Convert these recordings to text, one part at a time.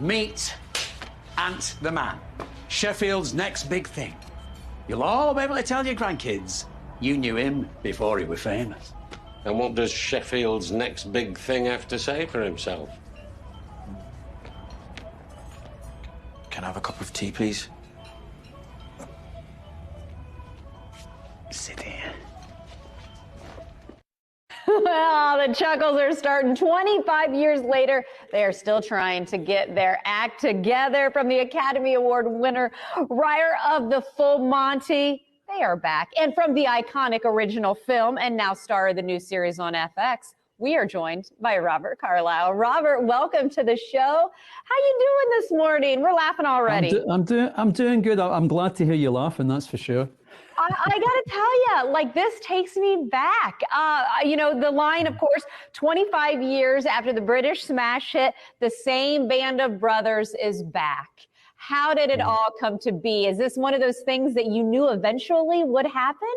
Meet Ant the Man, Sheffield's next big thing. You'll all be able to tell your grandkids you knew him before he was famous. And what does Sheffield's next big thing have to say for himself? Can I have a cup of tea, please? Sit here. Well, the chuckles are starting. 25 years later, they are still trying to get their act together. From the Academy Award winner, writer of the full Monty, they are back. And from the iconic original film and now star of the new series on FX, we are joined by Robert Carlyle. Robert, welcome to the show. How you doing this morning? We're laughing already. I'm doing good. I'm glad to hear you laughing, that's for sure. I got to tell you, like, this takes me back. You know, the line, of course, 25 years after the British smash hit, the same band of brothers is back. How did it all come to be? Is this one of those things that you knew eventually would happen?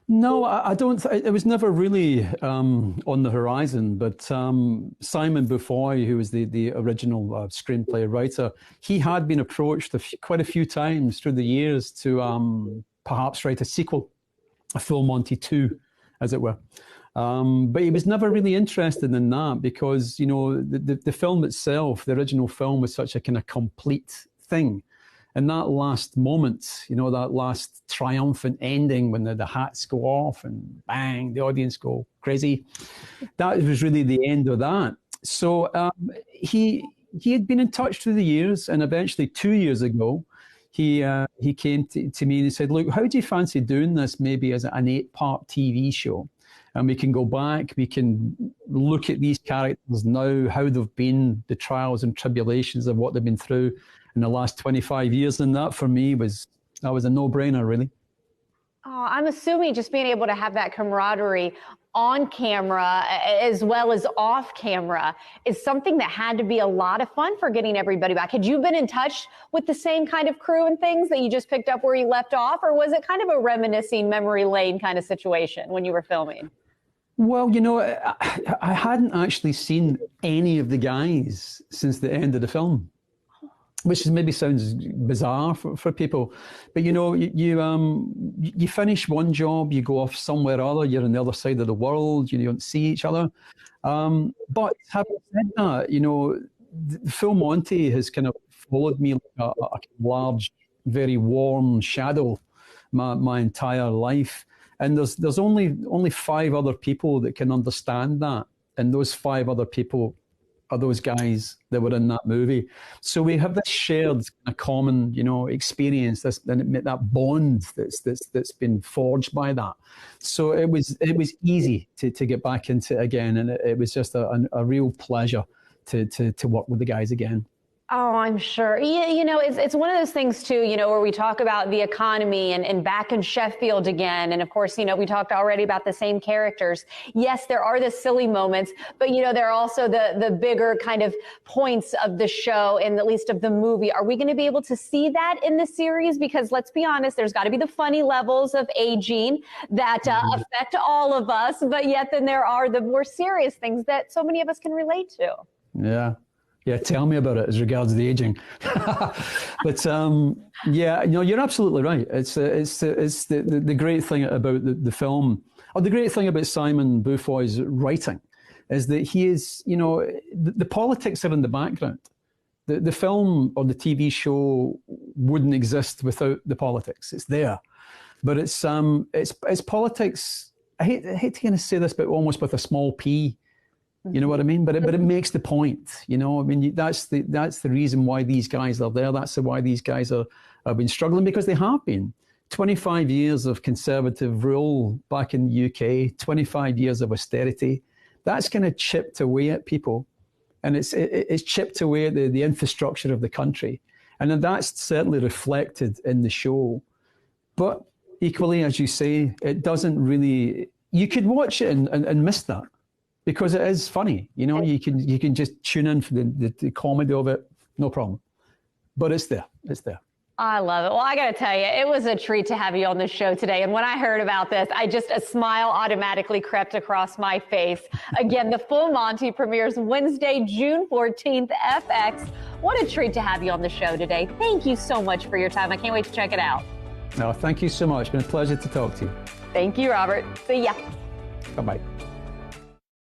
No, I don't. It was never really on the horizon. But Simon Beaufoy, who was the original screenplay writer, he had been approached quite a few times through the years to perhaps write a sequel, a full Monty 2, as it were. But he was never really interested in that because, you know, the film itself, the original film, was such a kind of complete thing. And that last moment, you know, that last triumphant ending when the hats go off and bang, the audience go crazy, that was really the end of that. So he had been in touch through the years, and eventually 2 years ago, he came to me and he said, look, how do you fancy doing this maybe as an 8-part TV show? And we can go back, we can look at these characters now, how they've been, the trials and tribulations of what they've been through in the last 25 years. And that for me was a no-brainer, really. Oh, I'm assuming just being able to have that camaraderie on camera as well as off camera is something that had to be a lot of fun for getting everybody back. Had you been in touch with the same kind of crew and things that you just picked up where you left off, or was it kind of a reminiscing memory lane kind of situation when you were filming? Well, you know, I hadn't actually seen any of the guys since the end of the film, which maybe sounds bizarre for people. But, you know, you finish one job, you go off somewhere or other, you're on the other side of the world, you don't see each other. But having said that, you know, the full Monty has kind of followed me like a large, very warm shadow my entire life. And there's only 5 other people that can understand that. And those 5 other people are those guys that were in that movie. So we have this shared common, you know, experience, that bond that's been forged by that. So it was easy to get back into it again. And it was just a real pleasure to work with the guys again. Oh, I'm sure. You know, it's one of those things, too, you know, where we talk about the economy and back in Sheffield again. And of course, you know, we talked already about the same characters. Yes, there are the silly moments, but, you know, there are also the bigger kind of points of the show and at least of the movie. Are we going to be able to see that in the series? Because let's be honest, there's got to be the funny levels of aging that affect all of us. But yet then there are the more serious things that so many of us can relate to. Yeah. Yeah, tell me about it as regards the aging. But yeah, no, you're absolutely right. It's the great thing about the film, or the great thing about Simon Beaufoy's writing, is that he is, you know, the politics are in the background. The film or the TV show wouldn't exist without the politics. It's there, but it's politics. I hate to kind of say this, but almost with a small p. You know what I mean? But it makes the point, you know. I mean, that's the reason why these guys are there. That's why these guys have been struggling, because they have been. 25 years of conservative rule back in the UK, 25 years of austerity. That's kind of chipped away at people, and it's chipped away at the infrastructure of the country, and then that's certainly reflected in the show. But equally, as you say, it doesn't really. You could watch it and miss that. Because it is funny, you know, you can just tune in for the comedy of it, no problem. But it's there, it's there. I love it. Well, I got to tell you, it was a treat to have you on the show today. And when I heard about this, a smile automatically crept across my face. Again, the full Monty premieres Wednesday, June 14th, FX. What a treat to have you on the show today. Thank you so much for your time. I can't wait to check it out. No, thank you so much. It's been a pleasure to talk to you. Thank you, Robert. See ya. Bye-bye.